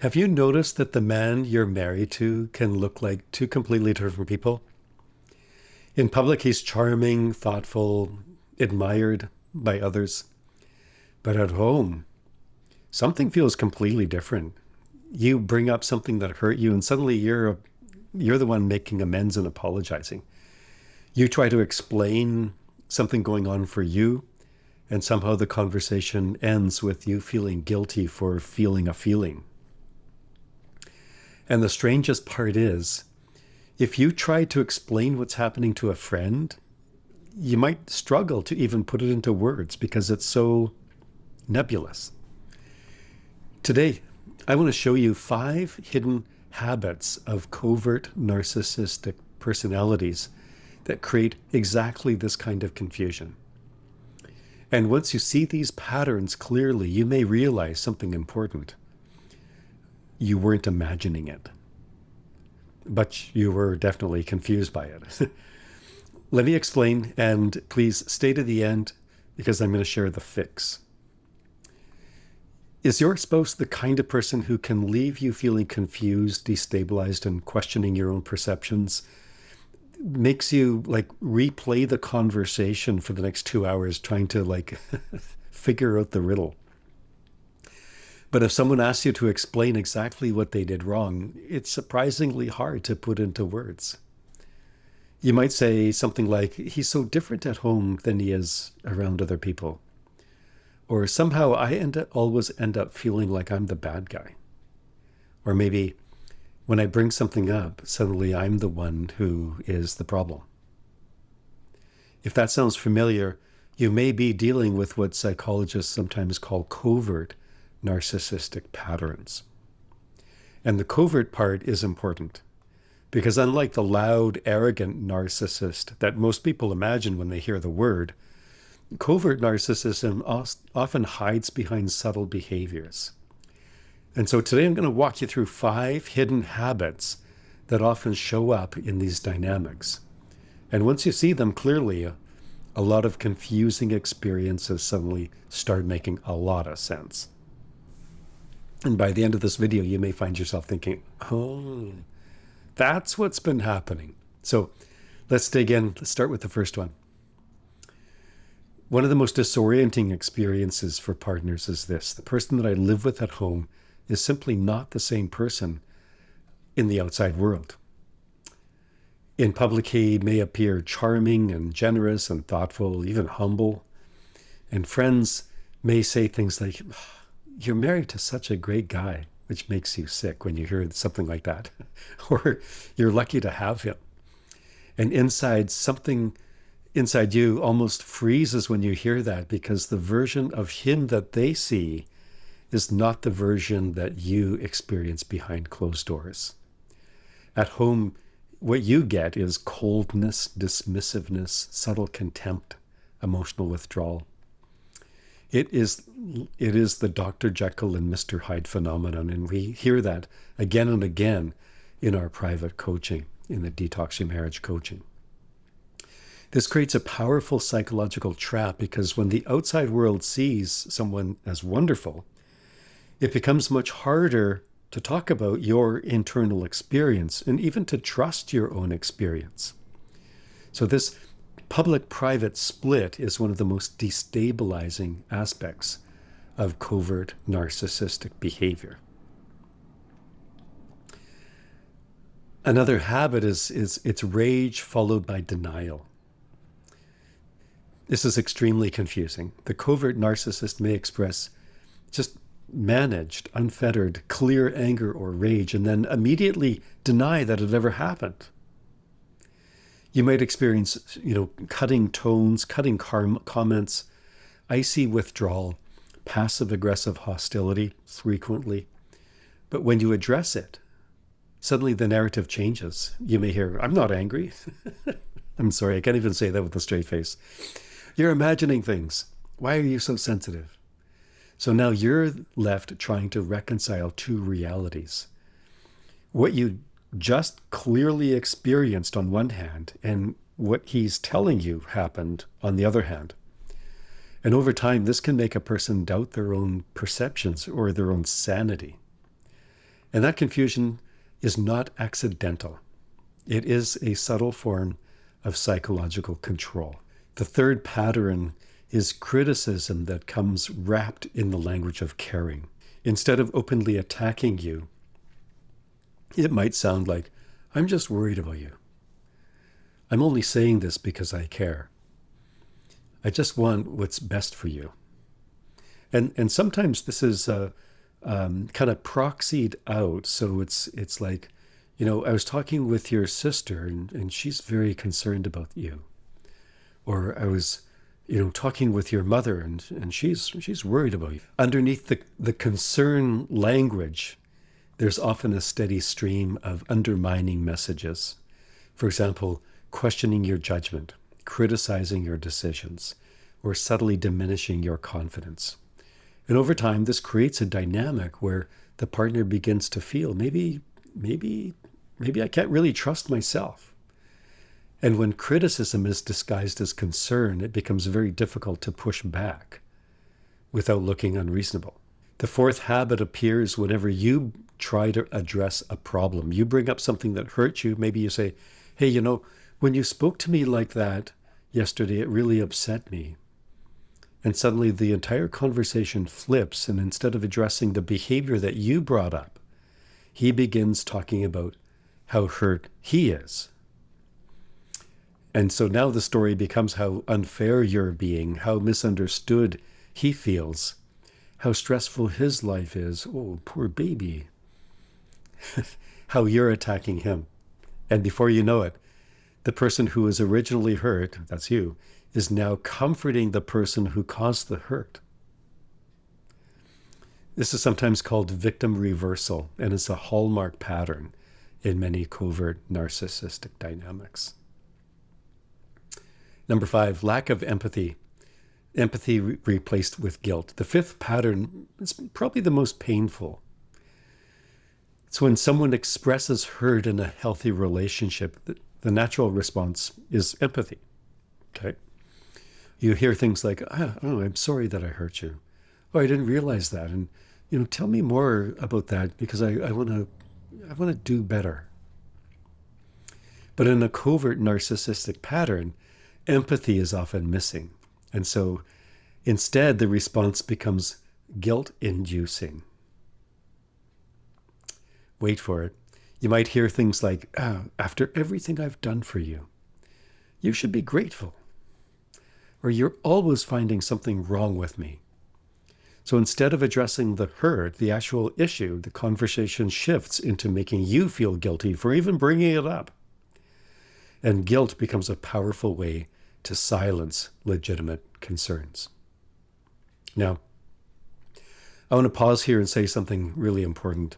Have you noticed that the man you're married to can look like two completely different people? In public, he's charming, thoughtful, admired by others. But at home, something feels completely different. You bring up something that hurt you, and suddenly you're the one making amends and apologizing. You try to explain something going on for you, and somehow the conversation ends with you feeling guilty for feeling a feeling. And the strangest part is, if you try to explain what's happening to a friend, you might struggle to even put it into words because it's so nebulous. Today, I want to show you 5 hidden habits of covert narcissistic personalities that create exactly this kind of confusion. And once you see these patterns clearly, you may realize something important. You weren't imagining it, but you were definitely confused by it. Let me explain, and please stay to the end because I'm going to share the fix. Is your spouse the kind of person who can leave you feeling confused, destabilized, and questioning your own perceptions? Makes you replay the conversation for the next 2 hours trying to figure out the riddle. But if someone asks you to explain exactly what they did wrong, it's surprisingly hard to put into words. You might say something like, he's so different at home than he is around other people. Or somehow I always end up feeling like I'm the bad guy. Or maybe when I bring something up, suddenly I'm the one who is the problem. If that sounds familiar, you may be dealing with what psychologists sometimes call covert narcissistic patterns. And the covert part is important because unlike the loud, arrogant narcissist that most people imagine when they hear the word, covert narcissism often hides behind subtle behaviors. And so today I'm going to walk you through 5 hidden habits that often show up in these dynamics. And once you see them clearly, a lot of confusing experiences suddenly start making a lot of sense. And by the end of this video, you may find yourself thinking, oh, that's what's been happening. So let's dig in. Let's start with the first one. One of the most disorienting experiences for partners is this. The person that I live with at home is simply not the same person in the outside world. In public, he may appear charming and generous and thoughtful, even humble. And friends may say things like, you're married to such a great guy, which makes you sick when you hear something like that. Or you're lucky to have him. And something inside you almost freezes when you hear that because the version of him that they see is not the version that you experience behind closed doors. At home, what you get is coldness, dismissiveness, subtle contempt, emotional withdrawal. It is the Dr. Jekyll and Mr. Hyde phenomenon, and we hear that again and again in our private coaching, in the Detox Your Marriage coaching. This creates a powerful psychological trap because when the outside world sees someone as wonderful, it becomes much harder to talk about your internal experience and even to trust your own experience. So this public-private split is one of the most destabilizing aspects of covert narcissistic behavior. Another habit is it's rage followed by denial. This is extremely confusing. The covert narcissist may express just managed, unfettered, clear anger or rage, and then immediately deny that it ever happened. You might experience, cutting tones, cutting comments, icy withdrawal, passive-aggressive hostility frequently. But when you address it, suddenly the narrative changes. You may hear, I'm not angry. I'm sorry, I can't even say that with a straight face. You're imagining things. Why are you so sensitive? So now you're left trying to reconcile 2 realities. What you just clearly experienced on one hand and what he's telling you happened on the other hand. And over time, this can make a person doubt their own perceptions or their own sanity. And that confusion is not accidental. It is a subtle form of psychological control. The third pattern is criticism that comes wrapped in the language of caring. Instead of openly attacking you, it might sound like, I'm just worried about you. I'm only saying this because I care. I just want what's best for you. And sometimes this is kind of proxied out. So it's like, I was talking with your sister and she's very concerned about you. Or I was, talking with your mother and she's worried about you. Underneath the concern language, there's often a steady stream of undermining messages. For example, questioning your judgment, criticizing your decisions, or subtly diminishing your confidence. And over time, this creates a dynamic where the partner begins to feel, maybe I can't really trust myself. And when criticism is disguised as concern, it becomes very difficult to push back without looking unreasonable. The fourth habit appears whenever you try to address a problem. You bring up something that hurts you. Maybe you say, hey, when you spoke to me like that yesterday, it really upset me. And suddenly the entire conversation flips, and instead of addressing the behavior that you brought up, he begins talking about how hurt he is. And so now the story becomes how unfair you're being, how misunderstood he feels, how stressful his life is. Oh, poor baby. How you're attacking him. And before you know it, the person who was originally hurt, that's you, is now comforting the person who caused the hurt. This is sometimes called victim reversal, and it's a hallmark pattern in many covert narcissistic dynamics. Number 5, lack of empathy. Empathy replaced with guilt. The fifth pattern is probably the most painful. It's when someone expresses hurt in a healthy relationship, the natural response is empathy. Okay? You hear things like, oh, I'm sorry that I hurt you. Oh, I didn't realize that. And, tell me more about that because I want to do better. But in a covert narcissistic pattern, empathy is often missing. And so instead, the response becomes guilt-inducing. Wait for it. You might hear things like, after everything I've done for you, you should be grateful. Or you're always finding something wrong with me. So instead of addressing the hurt, the actual issue, the conversation shifts into making you feel guilty for even bringing it up. And guilt becomes a powerful way to silence legitimate concerns. Now, I want to pause here and say something really important.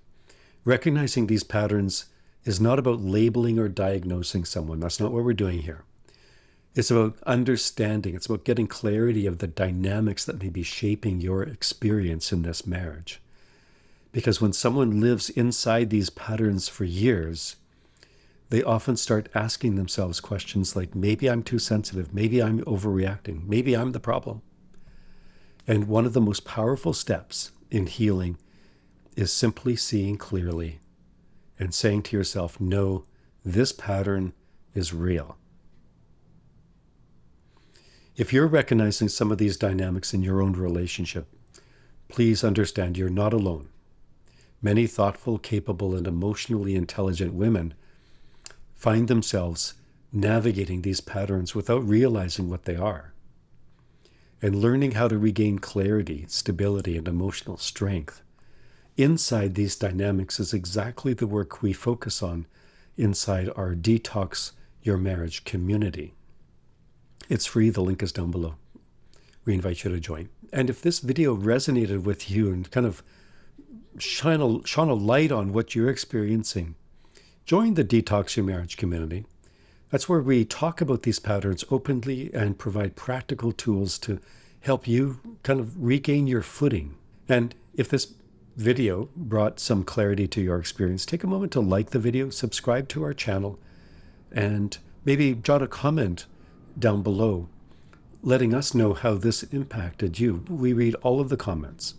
Recognizing these patterns is not about labeling or diagnosing someone. That's not what we're doing here. It's about understanding. It's about getting clarity of the dynamics that may be shaping your experience in this marriage. Because when someone lives inside these patterns for years, they often start asking themselves questions like, maybe I'm too sensitive, maybe I'm overreacting, maybe I'm the problem. And one of the most powerful steps in healing is simply seeing clearly and saying to yourself, no, this pattern is real. If you're recognizing some of these dynamics in your own relationship, please understand you're not alone. Many thoughtful, capable, and emotionally intelligent women find themselves navigating these patterns without realizing what they are. And learning how to regain clarity, stability, and emotional strength inside these dynamics is exactly the work we focus on inside our Detox Your Marriage community. It's free. The link is down below. We invite you to join. And if this video resonated with you and kind of shone a light on what you're experiencing, join the Detox Your Marriage community. That's where we talk about these patterns openly and provide practical tools to help you kind of regain your footing. And if this video brought some clarity to your experience, take a moment to like the video, subscribe to our channel, and maybe jot a comment down below letting us know how this impacted you. We read all of the comments.